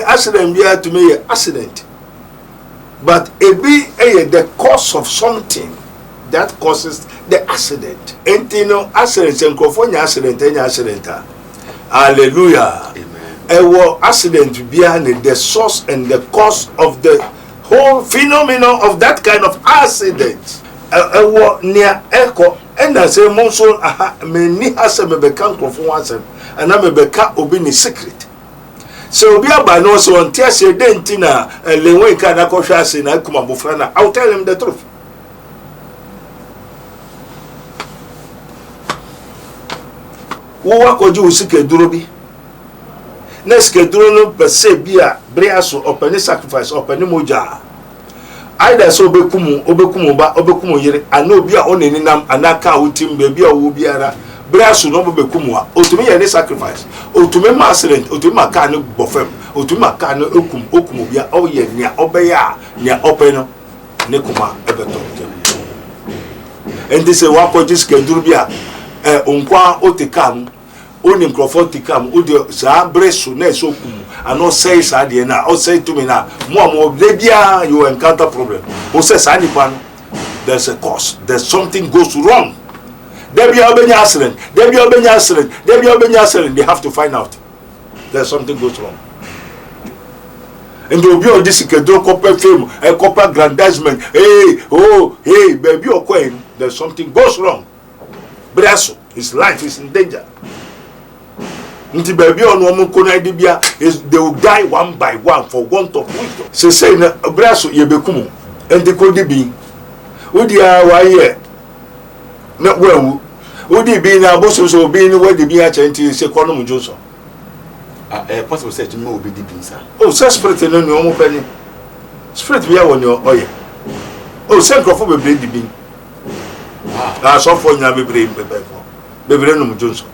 accident be to me accident. But it be the cause of something that causes the accident. And you know, accidents and accident any accident. Hallelujah. Amen. Accident behind the source and the cause of the whole phenomenon of that kind of accident. Near echo and I say monso many has a become conform and I'm a become obini secret. So be by no so on tears a dentina and Lilwin can accomplish in Akumabufrana. I'll tell him the truth. What could you seek a durobi? Next, Kedrono per se bia, breaso, or penny sacrifice, or penny moja. Either so obekumu ba obekumu yere, and no bia on any nam, and that cow team baby or ubiara, breaso no bekumua, or to me any sacrifice, or to me accident, or to my cano bofem, or to my cano okumubia, oh yeah, near obeya, near openo, Nekuma, ever. And this is what could just Kedrubia, unkwa otikam. Only microphone to come, would sa bresu ne so and not say Sadiana, or say to me now, more Libya, you encounter problem. Who says anyone? There's a cause, there's something goes wrong. There be a accident, there be a accident, there be a accident, they have to find out. There's something goes wrong. And there will be all this corporate fame, a corporate grandizement. Hey, oh, hey, baby, or queen, there's something goes wrong. Bresu, his life is in danger. Nti baby on woman kona dibia is they will die one by one for want of wisdom. Say na braso ye bekumu enti ko dibi odi a wa ye na wawu odi bi na boso so bi ni wadi bi a chenti se kono mu joso possible say to me obi dibi nsa oh say spirit no ni omo pani spirit bi a woni oye oh say krofo bebre dibi so for nya bebre no mu joso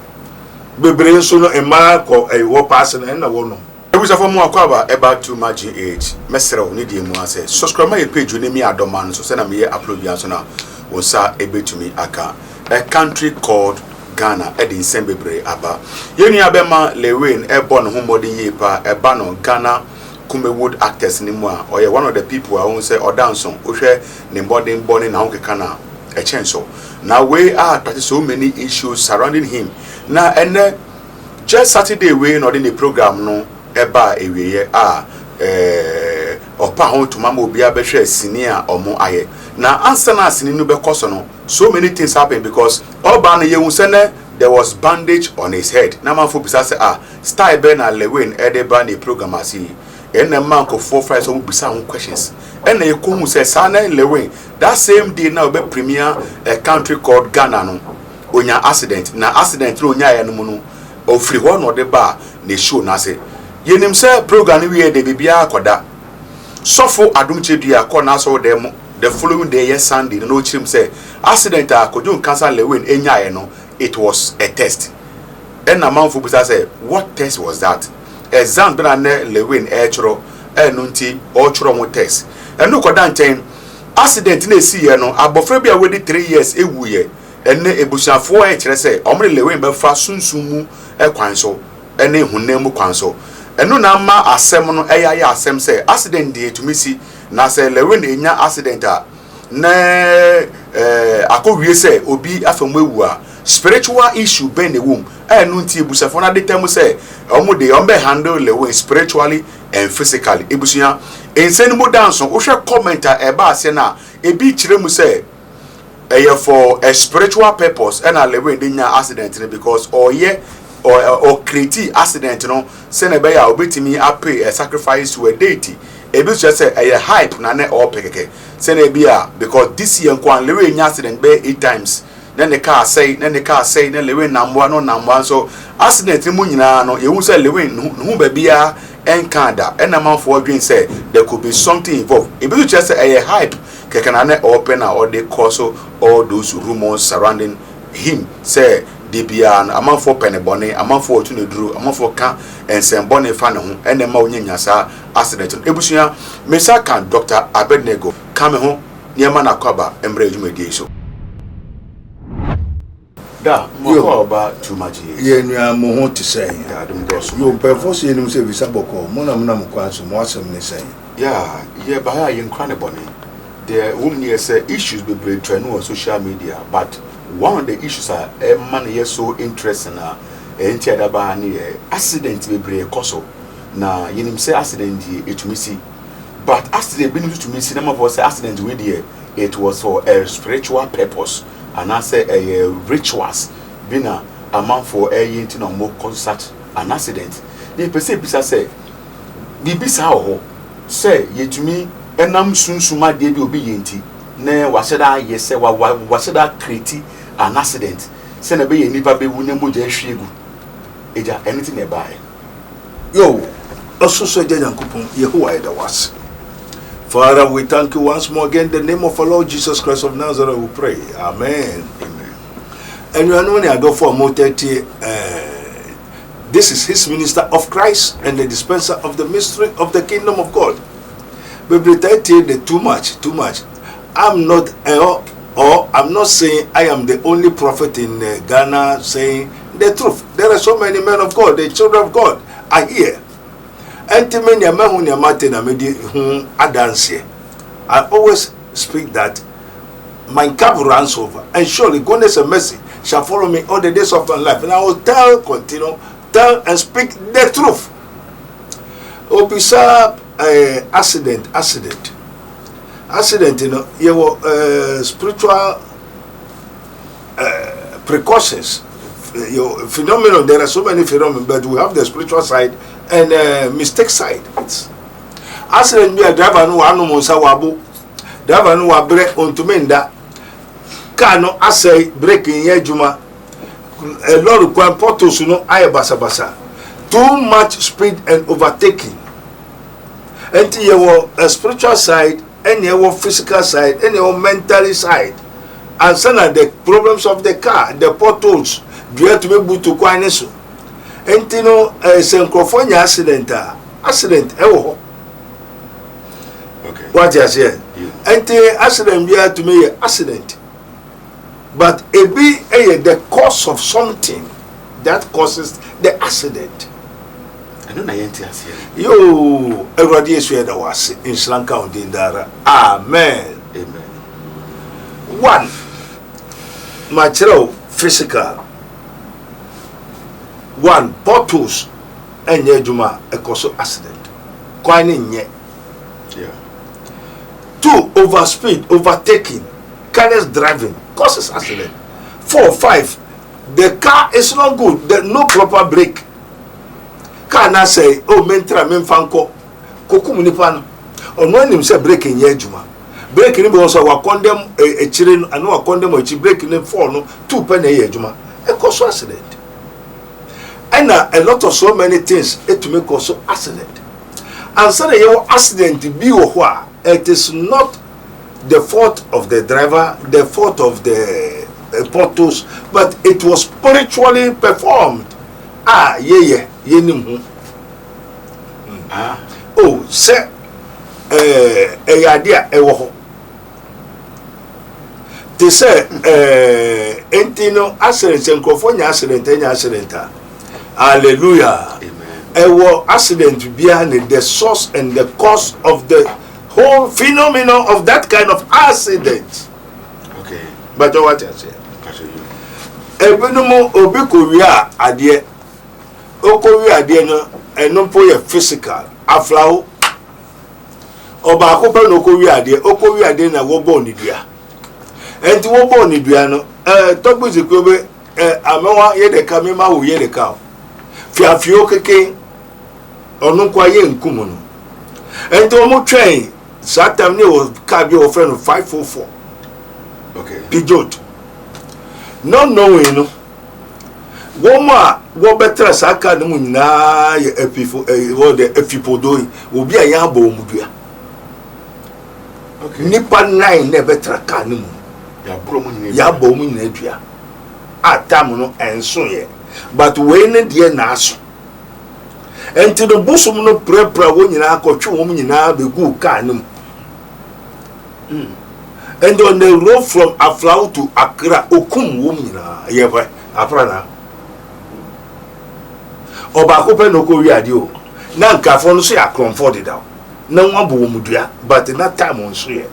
bebre so no ema ko wo pass na na wo no ebusa for mo akwa about to margin age mesrew ni die mu ase subscribe my page ni mi adoma no so say na me upload ya so na wo sa ebetumi aka a country called Ghana edin sembebre aba yenu abema Lilwin ebo no homodin ye pa eba no Ghana Kumewood actors ni mu a oye one of the people I won say odanson ohwe ni bodin born na honkeka na a chenso now we are so many issues surrounding him now and just Saturday we not in the program no eba ewiye opa ho to mama obi abehwe senior omo aye na answer na sini no be koso no so many things happen because oba na ye say there was bandage on his head na man for bisa say style be na Lilwin edeba na program asi and the man ko 4 5 so bisa him questions and you come say sana Lilwin that same day now be premier a country called Ghana no onya accident na accident no onya ya no no ofri ho no de ba na show na say yenim say program we de bibia akoda sofo adumchedua akọ na so dem the following day yes Sunday no chirim say accident akojo cancer Lilwin enya ya no it was a test and na man for bisa say what test was that exam be na Lilwin choro nti o choro mo test and no koda nten accident na esi ye no abofra bia we 3 years ewuye enne ebusuafo kire say omre Lilwin be fa sunsumu kwan so enne hunemu kwan so eno na ma asem no ya asem say accident dey to me see na say Lilwin enya accident na akowie say obi afamwe wu a spiritual issue ben the womb enu nti ebusuafo na de temu say omo dey ombe handle Lilwin spiritually and physically ebusuya enseni mo dance wo hwe commenter eba ase na ebi kire mu say for a spiritual purpose and Lilwin dey nya accident because or create accident no say na be ya obetimi pay a sacrifice to a deity ebi just say a hype na or pekeke say na bia because this year nkwan Lilwin nya accident be 8 times then the car say then Lilwin namwa no namwa so accident mu nyina no ye hu say Lilwin hu ba bia enkada na man for dream say there could be something involved ebi just say a hype keke na open or they cause all those rumors surrounding him say the bian a man for penebone a man for tunedru a man for can and send bonne fan ho and ma onyanya sa accident ebusuya mesa kan Dr. Abednego come ho niema na kwaba embre adwumadi so Da, more about too much. Yeah, you are more to say. I don't go so. You perforce in service aboko, Monam Quans, Mossam say. Yeah, but I am crying bonny. The woman here say issues be break trend on social media, but one of the issues are a man here so interesting na enti adaba ni accident be break koso na yenim say accident it me see, but accident be to me see number of say accident we there it was for a spiritual purpose and I say a rituals be na amount for a yenti no more concert an accident the person bisa say bibisa ho say yetumi enam sunsuma de bi obi yenti na waseda yese waseda create an accident say na be ye nipa be wu na moja hwiegu eja anything na buy yo also so Jankupon Yehovah da was. Father, we thank you once more again in the name of our Lord Jesus Christ of Nazareth we pray. Amen. Amen. And you are known I go for more 30 this is his minister of Christ and the dispenser of the mystery of the kingdom of God. But the too much. I'm not or I'm not saying I am the only prophet in Ghana saying the truth. There are so many men of God, the children of God are here. And to many I always speak that my cup runs over, and surely goodness and mercy shall follow me all the days of my life. And I will tell and speak the truth. Obisa accident, you know, your spiritual precautions, your phenomenon. There are so many phenomena, but we have the spiritual side and mistake side. Accident be a driver no anu monsa wabo, driver no wabre ontumenda, car no asay breaking yejuma, a lot of kwan portos no aye basa. Too much speed and overtaking. And you a spiritual side, and you physical side, and you mental side. And some of the problems of the car, the portals, do you have to be able to quite and you know, a California accident, okay. What you say? And the accident be to me accident. But it be the cause of something that causes the accident. I don't know yet. Yo, everybody is where there was in Sri Lanka on Dindara. Amen. Amen. One, material, physical. One, portals, and yejuma, a cause of accident. Quine ye. Yeah. Two, overspeed, overtaking, careless driving, causes accident. 4, 5, the car is not good, there's no proper brake. Car na say, oh, mentra menfanko, kokumunipano, or when him say breaking yejuma. Breaking him also wa condemn a children and no condemn or breaking him for no 2 penny yejuma. A cause of accident. And a lot of so many things to make also accident. And so your accident be or it is not the fault of the driver, the fault of the portals, but it was spiritually performed. Oh, say a idea they say entino accident and California accident. Hallelujah. Amen. A accident behind the source and the cause of the whole phenomenon of that kind of accident. Okay. But what I say? Everyone obikoria adie. Okoria adie no enompo ye physical. Aflao. Oba akopa no okoria adie na wo born dua. Enti wo born dua no togbuzi kobe amewa ye de kamema wo ye de ka. Fiafio keke onu kwa ye nkumu no enti omo twen satam ne o ka bi o friend 544 okay Pijot no knowing no woma wo betra saka no nyina ye epifo wo de efipodo obi a ya ba omudua okay nipa 9 ne betra ka no mu ya ba omu nyina dua atam no enso ye but when the naso enti the bosom no prepare wo nyina akotwe wo nyina begu ka nim And on the road from Aflau to Accra, Okum Wumina, Yeva, Aprana. Obakope no ko wiadio. Na nkafo no so ya comfort down. Na won bo mudua, but in that time on so ye.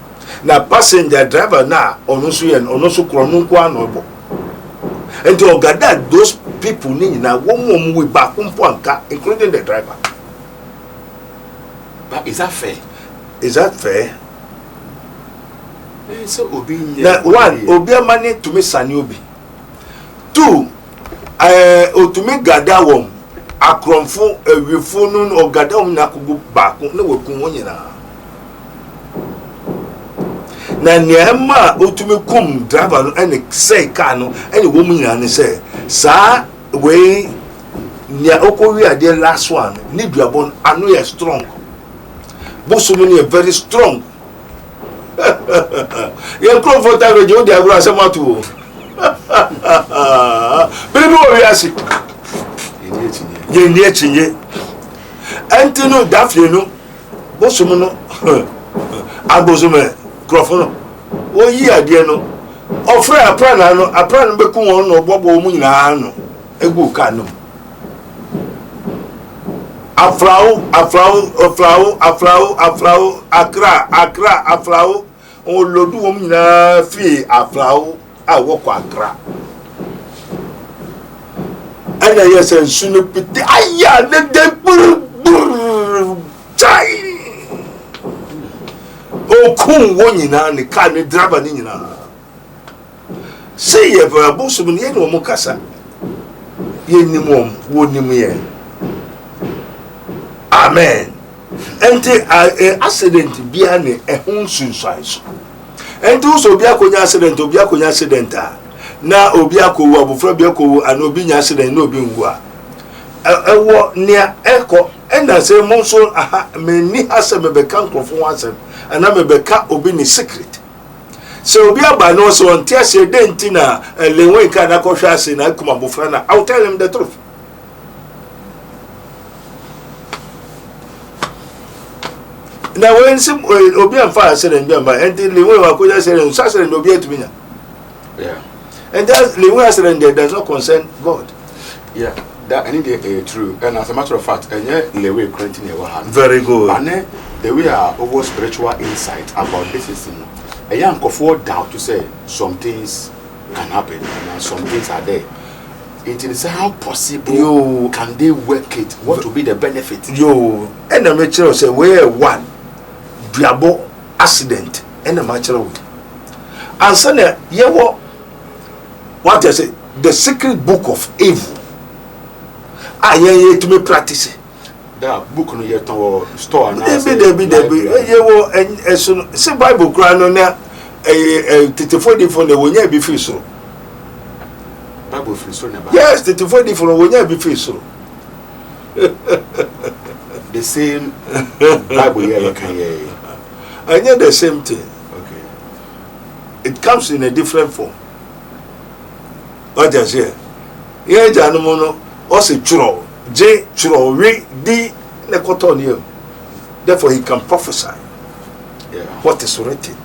Na passenger driver na ono so ye, ono so krono nko anobo. And to gather those people ni na won we back anka, including the driver. But is that fair? Is that fair? So obi na one obi amane to me sani obi. Two, o to me gather won akromfo ewifo no o gather won na kogu back na wakun won nyina. Na niema o to me kum driver no ene say car no ene wo mu nyina ne say sa we nia okowi ade last one ni duabon anu ye strong. Bosomu ni very strong. Yen comfortable radio dey agro asematu. Bele bi wo wiase. Yen die chinye. Antino dafle no bosomu no abozume krofo no. Wo yi ade no. Ofre aprana no be ku won no bobo mu nyina no. Egu ka no. Aflau, Accra, Aflau. On lodu wom nyina fi Aflau a woko Accra. Anya yesen sunu piti aya ne de bur chai. O kun wo nyina ne ka ne driver ne nyina. Say ye ba bosu ne ye no mo kasa. Ye ni mo wo ni mo ye. Amen. Enti accident bia ne ehun sunsuan so. Enti so obi akonya accident na obi akowu abofra bia akowu ana obi nya accident na obi nwu a. Ewo nia eko enda se mo so aha me ni ase me beka nkrofo wasem ana me beka obi ni secret. So obi aba no so ontia se dent na Lilwin ka na kohwa ase na kuma abofra na I'll tell him the truth. Na when sim obi am fa accident bi am ba and Lilwin wa ko accident obi atuminya. Yeah. And that Lilwin accident there does not concern God. Yeah. That any day true. And as a matter of fact, Lilwin currently never had. Very good. And the way are over spiritual insight about this is a young comfort doubt to say some things can happen and some things are there. It is how possible can they work it? What will be the benefit? And the mature say where one diabo accident and the mature wood. And so what I say the secret book of evil. I hear to me practice. That book no yet or store and say Bible cry no na for the one year before so. Bible free so never. Yes, the for one year before so. The same Bible here you can hear. I hear the same thing. Okay. It comes in a different form. What I say? Here Janomono also churo. J churo re D nekotonium. Therefore he can prophesy. Yeah. What is written.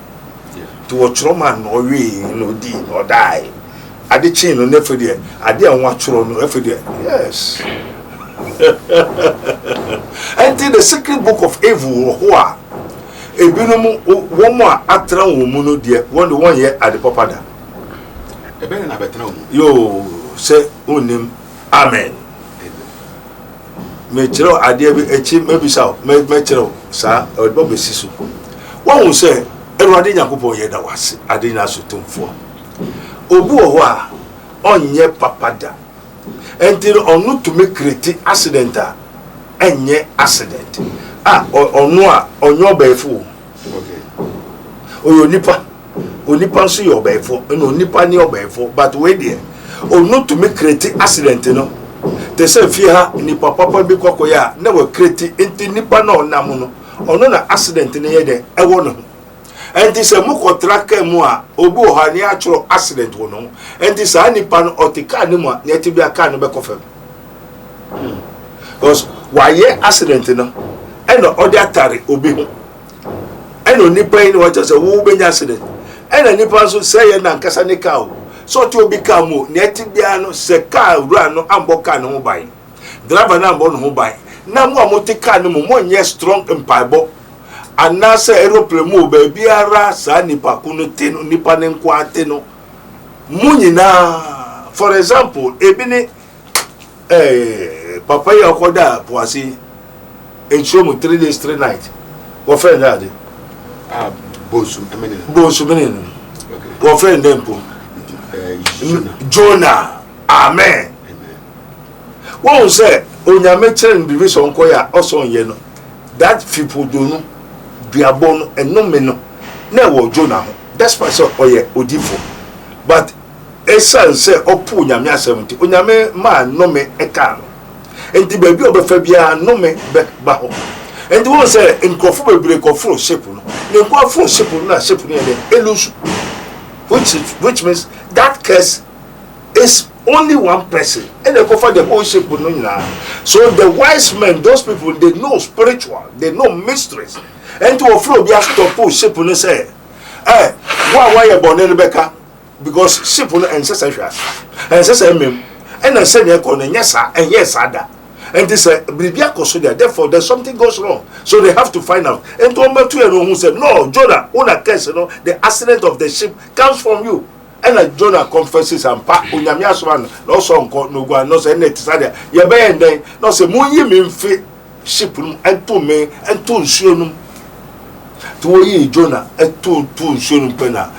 Yeah. To a trauma no re no D or die. Ade chin no never there. Ade anwa churo no never there. Yes. Until the secret book of evil who ebinom one more atra womuno there one year at the popada. Ebe na betra mu. Yo say onim amen. Me chiro ade bi echi mebisa me chiro sa obo besiso. One will say Erwade Yakobon ye da wase ade na so tomfo. Obu ho a onye papada. Until onu to make create accident enye accident. Onu a onyo befo. Okay. Oyo nipa so your befo no nipa ni obefo but we there onu to make create accident no. They say fear nipa papa bi kokoya na we create enti nipa na onam no ono na accident ne ye de ewo no. Enti se mu kotraka mu a obi o ha ne atro accident wo no enti sa nipa no otika ne mu a ne ti bi aka no be kofam because why accident no eno odi atare obi ho eno nipa ni what say wo be nya accident ena nipa so say na nkasa ne ka o so to obi ka mo na etibia no se ka wura no ambo ka no ho ban driver na ambo no ho ban na mo amote ka no mo nye strong empaibo anasa aeroplane mo ba biara sa nipa kuno te no nipa ne nko ate no munyina for example ebini papa ya koda poasi enchomu 3 days 3 nights wo friend ade Bonsu menen wo friend dem po Jonah amen wo say onyame kire division koya oson ye no that people do no biabon enome no na wo Jonah ho despite so oye odifo but esan say opu onyame asem onyame ma nome eka no enti baby obefa bia nome ba ho enti wo say nkofo bebre kofo ship no ne nkofo ship no na ship no ye elusu which means that case is only one person and they cover the whole ship no nyina. So the wise men, those people, they know spiritual, they know mysteries, and to flow be stop ship no say why you born in Rebecca because ship no ancestors mem and I said you kon nyesa and yes ada and this bibia koso therefore there's something goes wrong, so they have to find out. And to number 2 who said no Jonah una case no the accident of the ship comes from you. And Jonah confesses and pa unyame aswan no so nko no gua no say net sadia ye be enden no say munyi me mfe ship num ento me ento nsuo num to yi Jonah ento nsuo num pena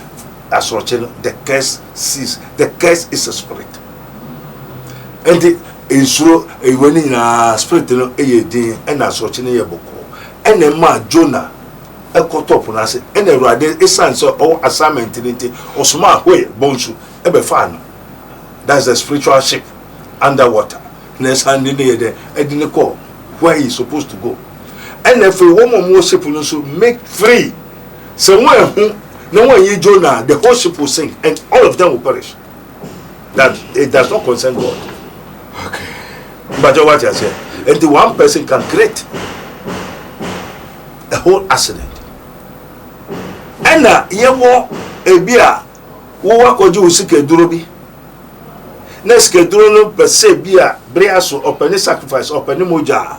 asroche the curse cease. The curse is a spirit and the insuro ewani na spirit no eye din and asroche ne ye boko and ma Jonah ekotop na se ene ruade esan so o assignment nti osoma hoye bonsu ebe fan. That's the spiritual ship underwater na sande ne yede edine call where he is supposed to go. And if we want more ship no so make free so when no one ye Jonah the whole ship will sink and all of them will perish. That it does not concern God. Okay, But what I say, and the one person can create a whole accident. Ena yewo ebia wo wakoju usike duro bi na sike duro no pese bia breaso openi sacrifice openi moja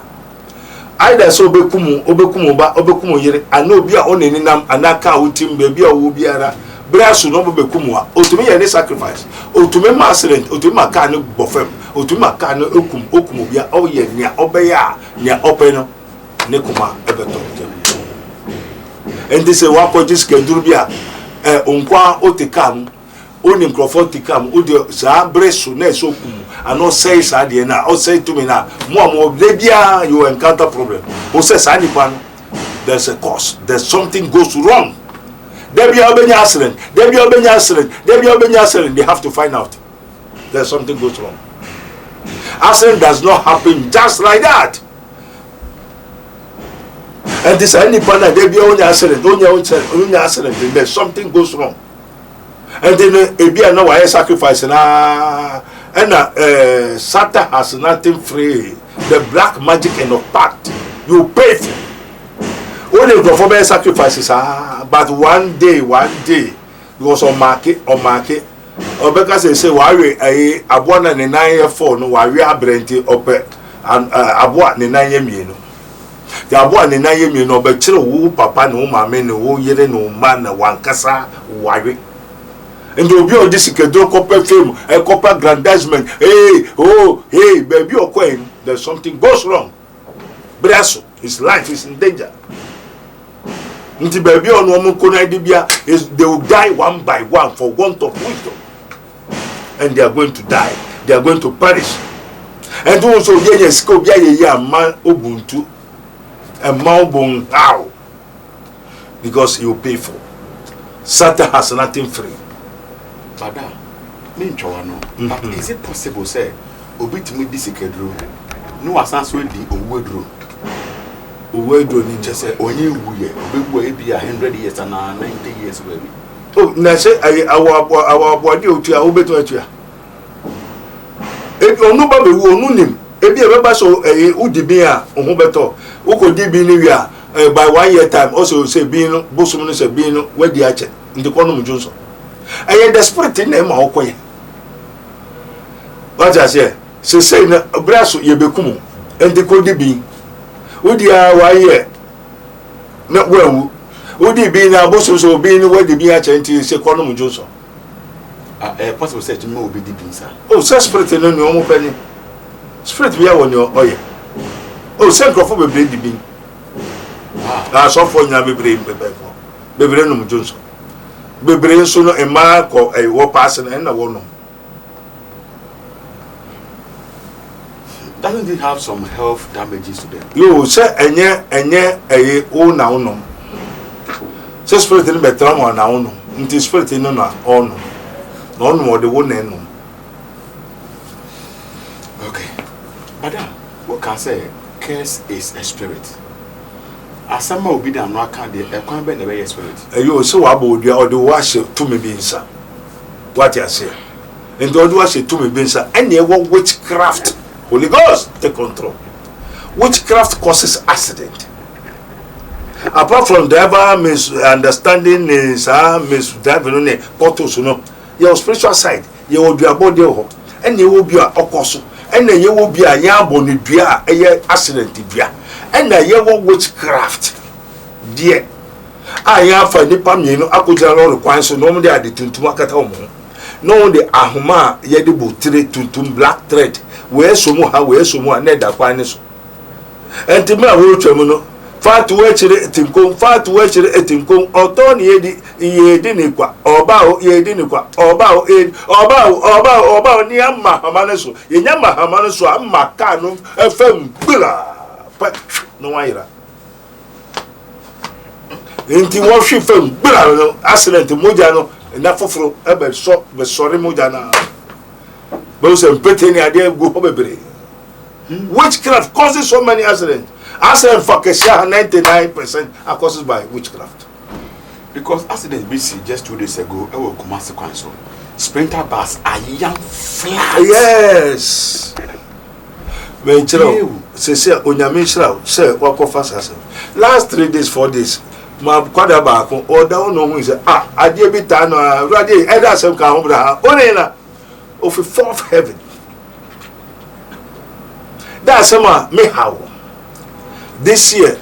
either so obekumu ba obekumu yire ana obia oneni nam anaka utim bia wo biara breaso no obekumu a otumi ye ne sacrifice otumi ma accident otumi ma ka ne bofem otumi ma ka ne okumu bia o ye nia obeya nia openo ne kuma ebeto. And this is what just can do. Bia unkwa otikam oni microphone tikam odi sa bresu na so kum and not say sa de na or say to me na mo bia you encounter problem o say sa nipa there's a cause, there's something goes wrong. There be obenya accident, they have to find out there's something goes wrong. Accident does not happen just like that. And this any partner they be on accident, accident, there's something goes wrong. And then a be no why sacrifice na and Satan has nothing free. The black magic and of pact you pay for. Only go for sacrifices but one day it was on market. Or because they say why we abona ne 9 year 4 no why we abrenti ope and abwa ne 9 year no. The abo ne na yemi no be kire wo papa no maame no wo yire no ma na wankasa wawe and obi o disikedo copper fame a copper grandizement hey baby o coin there's something goes wrong. Brasso his life is in danger. Nti baby on wo ko na bia is they will die one by one for want of wisdom and they are going to die, they are going to perish. And also ye siko bia ye man obuntu a malbon how because you pay for. Satan has nothing free. Bada, but is it possible say obit me disekedro no asanso di owedro ni just say onye wuye obewu e bia 100 years and 90 years baby. Oh na say our body otua obeto atua e onu ba bewu onu nim e bia beba so udibi a ohun beto ukodi bi ni wi a by 1 year time also say bi no bosum no say bi no wadi ache in the Conum Johnson. I had the spirit in them all quiet. What I say? Say, a brass ye become, and the could be. Would you why not well? Would you be in our bosses or being where the be a chanty, say Conum Johnson? A possible set to me will be deep inside. Oh, such spirit in your penny. Spirit be on your oil. Oh, send for the blade being. I saw for you, Bebreno Johnson. Bebreno sooner a mark or a war person and a woman. Doesn't it have some health damages to them? You say, and yet, a own now. So spirit in better one now, into spirit in honor, none more the one and okay. Madam, what can I say? Curse is a spirit. As some will be done, no can't be a convent of a spirit. You so about you or the worship to me being sir. What you say? And don't worship to me being sir. And you want witchcraft. Holy Ghost, take control. Witchcraft causes accident. Apart from the ever misunderstanding is misdriving on a portals, you know, your spiritual side, you will be a body and you will be a okoso, and then you will be a yaboni bia, a accident bia, and a year witchcraft. Dear, I have a nipamino, I could tell all the coins, so normally I did to Makatomo. No, the Ahuma, Yedibu, to black thread, where so more, and that finest. And to me, I will terminal. Far to watch it in comb, far to watch it in comb, or Tony ye diniqua, or bow ye diniqua, or bow or bow near Mahamaneso, Yama Hamanaso, and Macano, a firm billa, but no ira. Into worship film, billa, accident to Mojano, and that for ever so, the sorry Mojana. Those and pretty idea go over. Witchcraft causes so many accidents. Accident for Kesha 99% are caused by witchcraft. Because accident BC just 2 days ago, I will come as a council. Sprinter bus are young flat. Yes. Say, Onyamishra, say, walk off us. Last 3 days, 4 days, my father back or down no one said, I did be done, ready, and that's some kind of the fourth heaven. That's some me how. This year,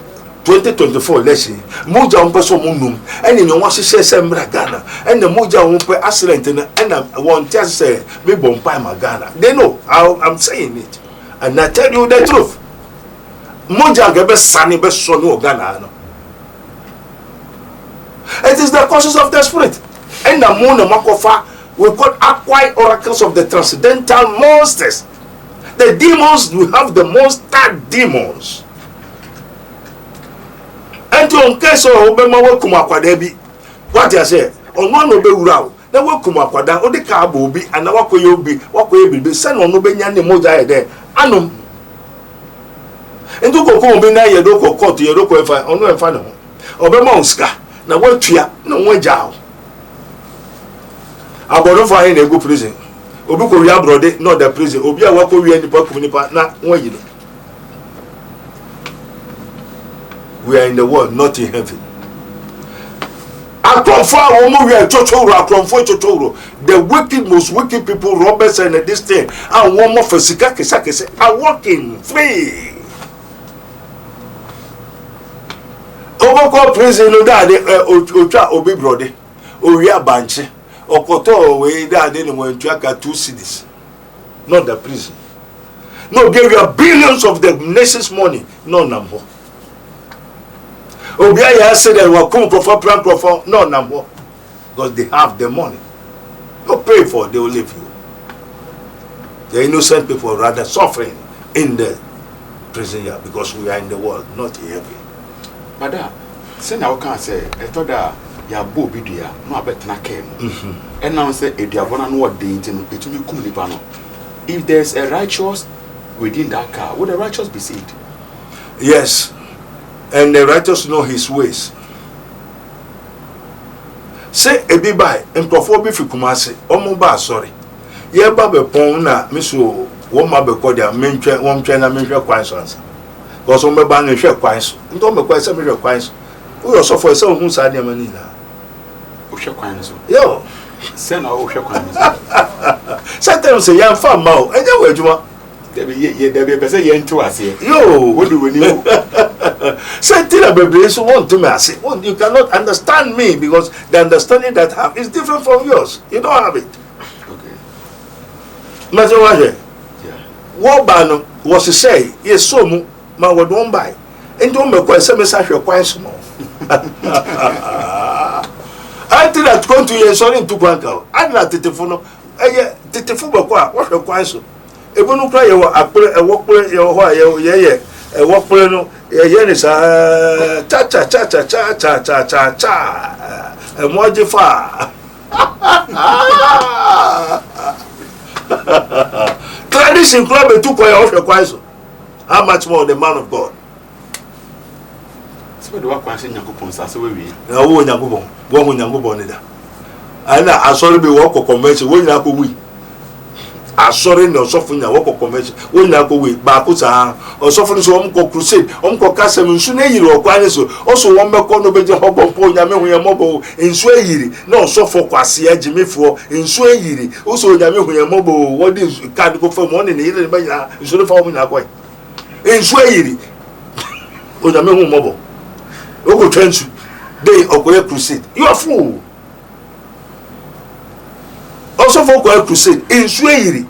2024 election, Moja won't so munum, and in one she says Ghana, and the Moja won't pay accident, and I want just say, me bompai Magana. They know how I'm saying it, and I tell you the truth. Moja gave us sunny best son of Ghana. It is the causes of the spirit, and the moon of Makofa will call acquired oracles of the transcendental monsters. The demons will have the monster demons. And on case of Obama Kumakwadebi, what I say, on one of the row, the work Kumakwada, or the car will be, and what will you be, what will you be, send on Nobenian Moja there, Anum. And do go home, be now your local court, your local on no final. Obama Ska, now what you are, no one jail. I got no fire in a good prison. Obuko ya brode, not the prison. Obia wako we any community na one you know. We are in the world, not in heaven. The wicked, most wicked people, robbers and this thing, and one more for Sikake are walking free. Overcall prison, no that Ocha Obi Brode, Oria Banche, Okoto, way that didn't want to have 2 cities, not the prison. No, give you billions of the nation's money, no number. Obiaya said that will come for plan for no number because they have the money. You pay for it, they will leave you. The innocent people rather suffering in the prison here because we are in the world, not in heaven. Madam, say now can say I thought that ya bo bidia no abetna kem. And now say e dia bona no what dent no etumi kum nipa no. If there's a righteous within that car, would the righteous be saved? Yes. And the righteous know his ways. Say a be by and perform if you come and say, oh, my sorry. Ye babe pon na miso woma be ko dia mentwe won twen na mentwe kwan so ansa. Because won be ba na hwe kwan so. Ndo me kwan se me hwe kwan so. We also for say hu sa dia mani na. Osha kwanso. Yo. Send our Osha kwanso. Sometimes say yam farm mau. Enye we adwuma. There be person yen to us here. Yo. What do we know? Say tell baby so want to me I say, you cannot understand me because the understanding that I have is different from yours. You don't have it. Okay. Matter what? Yeah. What ban was to say, yes, so mu, ma would one buy. And don't make quite some such a quite small. I think that going to your son into Guanco. I'm not the telephone. The telephone, what a quite so. A one cry, a walk play your why, yeah, a walk play no, yes, cha cha cha cha cha cha cha cha cha, a modifier. Tradition club and 2 off your quaison. How much more the man of God? So do I question Yakupon Sassaway? Now, when Yakubon, one Yakubonida. And I saw be walk of convention when Yaku we. I saw in the softening a walk of convention when Yaku we, Bakusa, or soften so Uncle Crusade, Uncle Cassam, and Sunay or Quaniso, also one back on the bed of Hobon, Yamu Mobile, in Sway, no so for Quasia, Jimmy for, in Sway, also Yamu Mobile, what is can't go for morning, even by instead of forming that way. In Sway, with a memo mobile. Oko trench day of crusade. You are fool. Also for crusade in Swahili,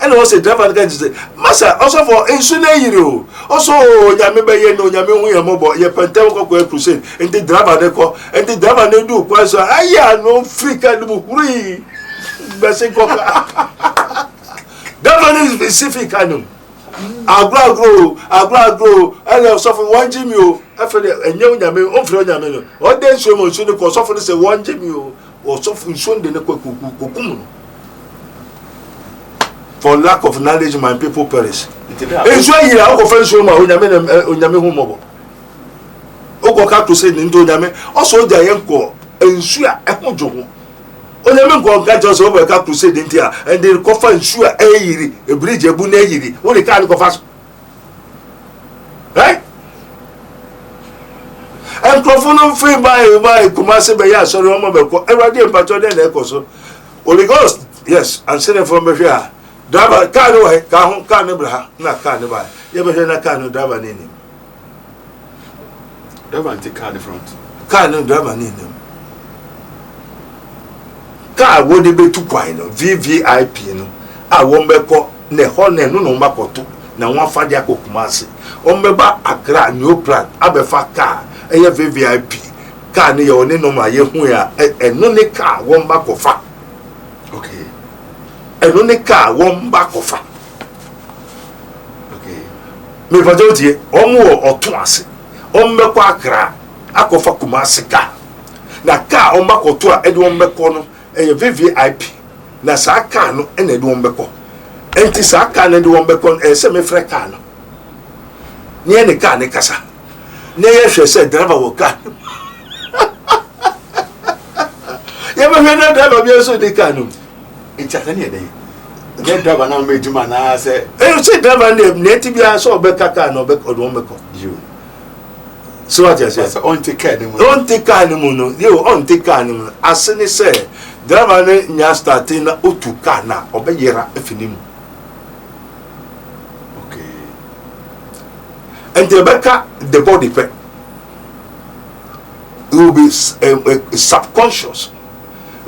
and also driver guy say, Massa, also for in Swahili. Also, Yamebe no Yamu mobile, ye Penteco crusade, and the driver they call, and the driver they do quite so. I no freak and free. Basic that one is specific canum. Agra grow, and suffer 1 Jimmy. After and young Yamin, Yamino, or then so much soon because often say 1 Jimmy or something soon the Kukum. For lack of knowledge, my people perish. It's why you are offense room on Yamin mobile. Okoka to say into Yamin, also the Yanko, and sure, a Mojo. Onyamin go get us over a crusade in here, and they cover and sure a bridge, a bunegi, what they can't go fast. Right? And Crofono free by Kumasi Baya, sorry, everybody in Patron and Ecoso. Holy Ghost, yes, and send from Bashia. Driver, can't away, can't not carnival. You ever heard a canoe driver in him? Driver take car in front. Canoe driver in him. Car would be too quiet, VVIP, no. I won't be caught, ne honor, no makoto, na one fadia Kumasi. Omeba Accra, new plan, Abefa car. A VVIP car near your name, my year, and no car, 1 back of fat. Okay. And no car, 1 back of fat. Okay. Me Vajoti, or 2 ase. Ombekwa Accra, Akofa Kumasi car. Na car on back or 2 Edwin Becono, a VVIP. Na Sakano and Edwin Beco. And Tisakan and Edwin Becon, a semi frecano. Near the car, Nicasa. Nay, she said, driver will cut. You ever heard that driver be so they can? It's just any day. Get driver now made you man. I said, you say driver name, native, I saw Becca no Beck or Womaco. You. So what I said, on take care. Don't take animal, you on take animal. As soon as say, driver name, starting Utukana or Bayera if you name. And the Becca, the body pet will be subconscious.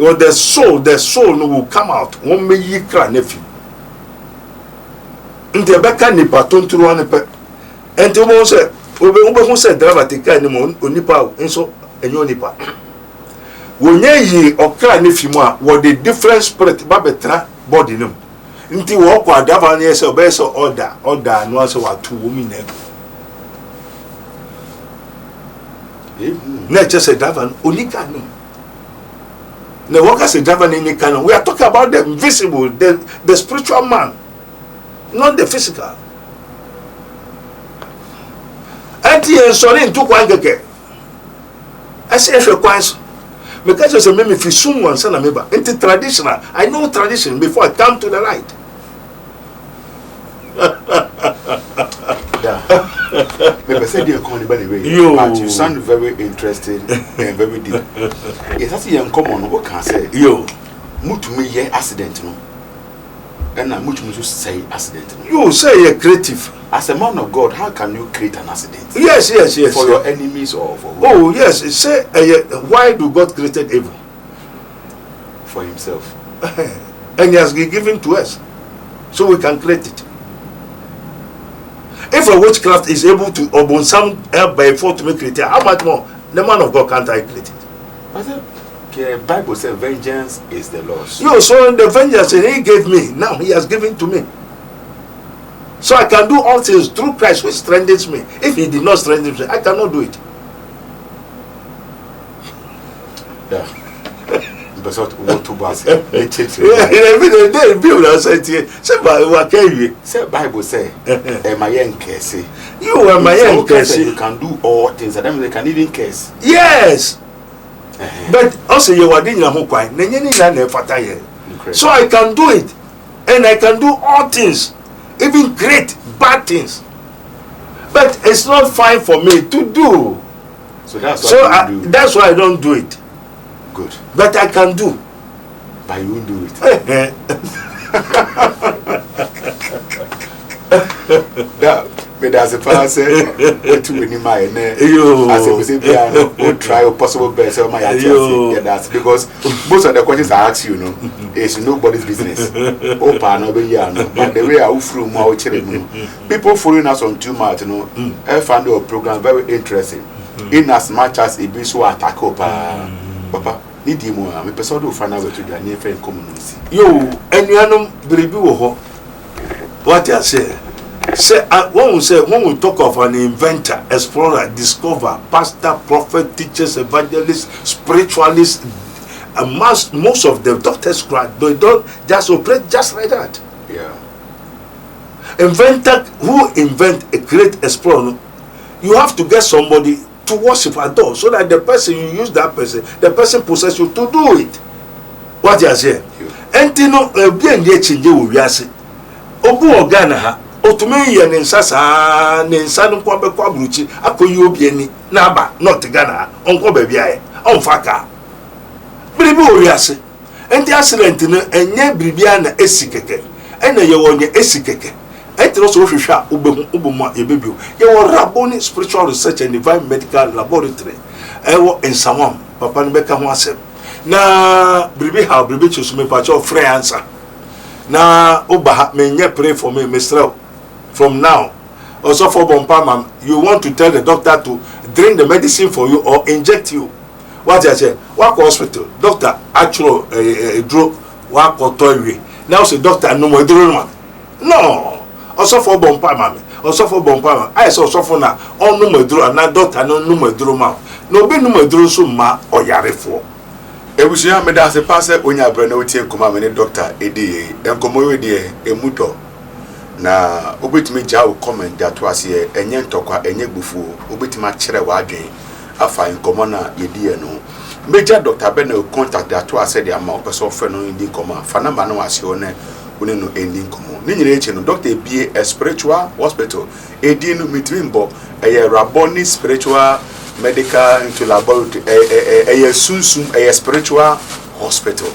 Or the soul will come out. One may ye cry nephew. And the Becca nipaton to one pet. And the one said, who said, driver take care anymore, Unipa, and so, and your nipa. When ye or cry nephew, what the different spirit, Babetra, body name. Until walk or driver near so best order, and once or 2 women. Not just a driver, only canon. The workers a driver in the canon. We are talking about the invisible, the spiritual man, not the physical. And sorry, in 2 quangake. I say, if you're quite because you say, maybe if you someone send a member into traditional, I know tradition before I come to the light. Yeah. Maybe say they come by the way. But you sound very interested and very deep. Yes, that's young common. What can I say? Yo. Mutu me ye accident no. And I mutu me say accident no. You say you're creative. As a man of God, how can you create an accident? Yes. For your enemies or for who? Oh, yes. Say, why do God created evil? For himself. And he has been given to us. So we can create it. If a witchcraft is able to open some help by effort to make it, how much more the man of God can't I create it? The Bible says vengeance is the Lord's. You so the vengeance he gave me, now he has given to me. So I can do all things through Christ which strengthens me. If he did not strengthen me, I cannot do it. Yeah. But what to pass? Say Bible say, "Am I young curse?" You are my young curse. You can do all things, and then they can even curse. Yes. But also you are doing so I can do it, and I can do all things, even great bad things. But it's not fine for me to do. So that's why I don't do it. Good. But I can do. But you won't do it. But as a person, to win my as a piano, would try your possible best. That's because most of the questions I ask you, is nobody's business. But the way I through more people following us on too much, I found your program very interesting. In as much as it be so attack Papa. Need more. I'm a person who find out to the near friend community. Yo, and you know, Bribu, what I say? When we talk of an inventor, explorer, discover, pastor, prophet, teachers, evangelists, spiritualists, and most of the doctors, they don't just operate just like that. Yeah. Inventor who invent a great explorer, you have to get somebody to worship adore, so that the person you use the person possess you to do it. What you say? And you know, be in the change we are saying. Obu ogana ha, otume ye ne nsasa ne nsanu kwa be kwa bruchi akoyi obi ani na aba not Ghana onko ba bia e onfaka. Biribi o wi ase. Enti accident no enye biribia na esikeke. Ena ye wonye esikeke. Enti no so hwehwa ubemu yebebio. Ye wo Raboni Spiritual Research and Divine Medical Laboratory. Ewo ensamam papa no beka ho asem. Na biribi ha biribi chusume pa cho free answer. Na oba menye pray for me Mr. From now also for bompama you want to tell the doctor to drink the medicine for you or inject you. What I say? What hospital doctor actually drug what toilet. Now say doctor no more drug. No. Also for bompama also for bompama I say also for na on no more drug na doctor no more drug ma. No be no more drug so ma oyarefo. Ebusuya me da se passe onya bre na otie nkoma me ne doctor edi enkomo we de emudo na obetimi ja wo comment that was here enye ntokwa enye gbufu obetima kire wa adwen afa enkomo na yedi no meja doctor be na contact that was said am opeso fe no ndi nkoma fa number no wase one one no endi nkomo ni nyire eche no doctor bie a spiritual hospital edi no mitimbo eye Raboni Spiritual Medical into laboratory a sunsum a spiritual hospital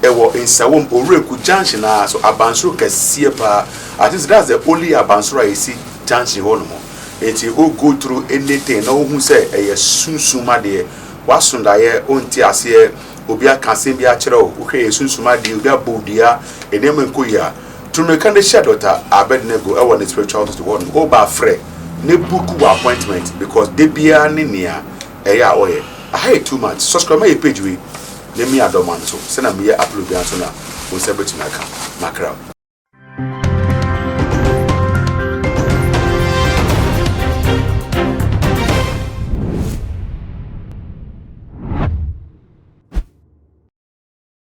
ewo in Sawom Oreku Junction so abansuro kese pa at least that's the only abansuro I see junction honomo it you go through anything no who say a sunsuma de wasunda ye onti ase obi aka se bi a kire o hwe sunsuma de obi abodia enema nkoya to me kan de share doctor Abednego ewo the spiritual hospital one go ba free ne book appointment because they be an near a oye. I hate too much. Subscribe my page we let me adoman so send me upload the answer now. We'll celebrate my crowd.